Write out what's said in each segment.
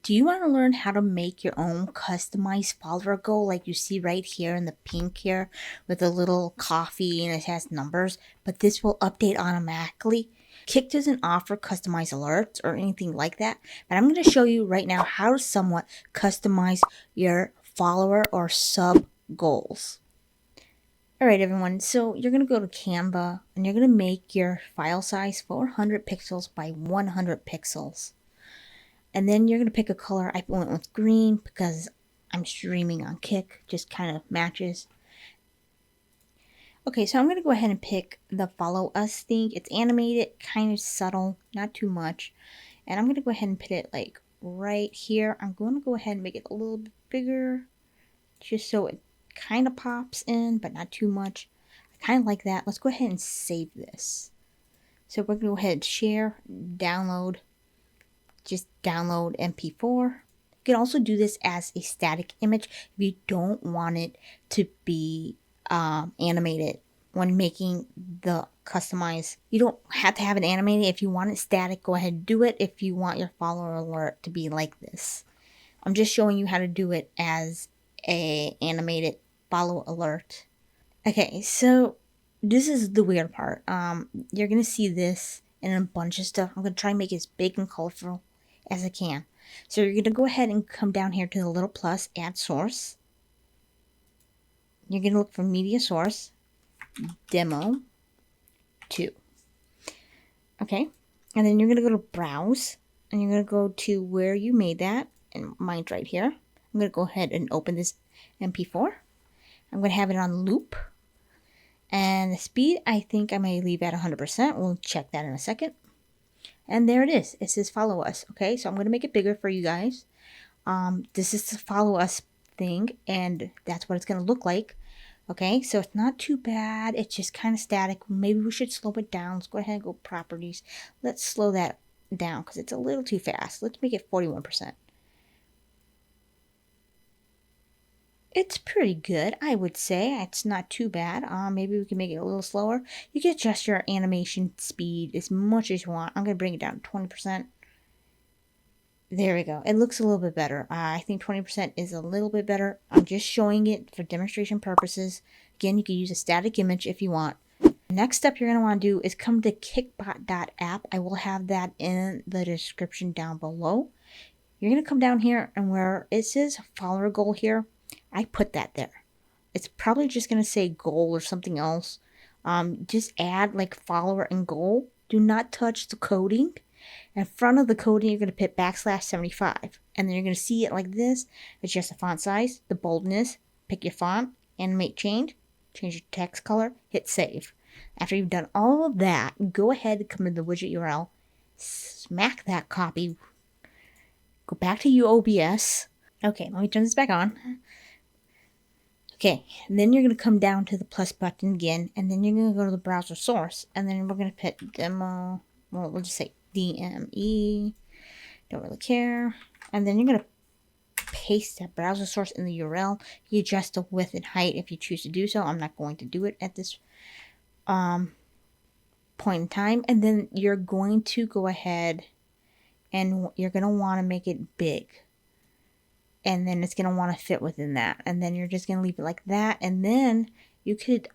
Do you want to learn how to make your own customized follower goal like you see right here in the pink here with a little coffee and it has numbers, but this will update automatically? Kick doesn't offer customized alerts or anything like that, but I'm going to show you right now how to somewhat customize your follower or sub goals. Alright everyone, so you're going to go to Canva and you're going to make your file size 400 pixels by 100 pixels. And then you're going to pick a color. I went with green because I'm streaming on Kick. Just kind of matches. Okay, so I'm going to go ahead and pick the follow us thing. It's animated, kind of subtle, not too much. And I'm going to go ahead and put it like right here. I'm going to go ahead and make it a little bit bigger. Just so it kind of pops in, but not too much. I kind of like that. Let's go ahead and save this. So we're going to go ahead and share, download. Just download MP4. You can also do this as a static image if you don't want it to be animated when making the customize. You don't have to have it animated. If you want it static, go ahead and do it. If you want your follower alert to be like this, I'm just showing you how to do it as a animated follow alert. Okay, so this is the weird part. You're gonna see this in a bunch of stuff. I'm gonna try and make it as big and colorful as I can. So you're going to go ahead and come down here to the little plus, add source. You're going to look for media source, demo 2. Okay, and then you're going to go to browse, and you're going to go to where you made that, and mine's right here. I'm going to go ahead and open this MP4. I'm going to have it on loop, and the speed I think I may leave at 100%. We'll check that in a second. And there it is. It says follow us. Okay, so I'm going to make it bigger for you guys. This is the follow us thing, and that's what it's going to look like. Okay, so it's not too bad. It's just kind of static. Maybe we should slow it down. Let's go ahead and go properties. Let's slow that down because it's a little too fast. Let's make it 41%. It's pretty good, I would say. It's not too bad. Maybe we can make it a little slower. You can adjust your animation speed as much as you want. I'm going to bring it down to 20%. There we go. It looks a little bit better. I think 20% is a little bit better. I'm just showing it for demonstration purposes. Again, you can use a static image if you want. The next step you're going to want to do is come to kickbot.app. I will have that in the description down below. You're going to come down here, and where it says follower goal here, I put that there. It's probably just going to say goal or something else. Just add like follower and goal. Do not touch the coding. In front of the coding, you're going to put \75. And then you're going to see it like this. Adjust the font size, the boldness, pick your font, animate change your text color, hit save. After you've done all of that, go ahead and come to the widget URL, smack that copy, go back to your OBS. Okay, let me turn this back on. Okay, and then you're going to come down to the plus button again, and then you're going to go to the browser source, and then we're going to put demo, well, we'll just say DME, don't really care, and then you're going to paste that browser source in the URL. You adjust the width and height if you choose to do so. I'm not going to do it at this point in time, and then you're going to go ahead and you're going to want to make it big. And then it's going to want to fit within that. And then you're just going to leave it like that. And then you could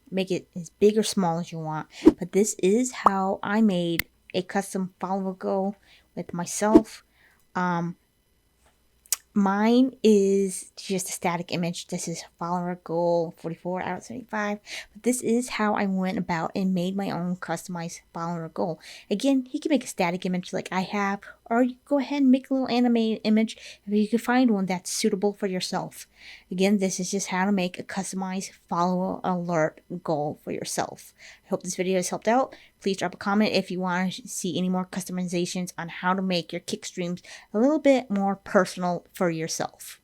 make it as big or small as you want. But this is how I made a custom follower goal with myself. Mine is just a static image. This is follower goal 44 out of 75. But this is how I went about and made my own customized follower goal. Again, you can make a static image like I have, or you go ahead and make a little animated image if you can find one that's suitable for yourself. Again, this is just how to make a customized follower alert goal for yourself. I hope this video has helped out. Please drop a comment if you want to see any more customizations on how to make your Kick streams a little bit more personal for yourself.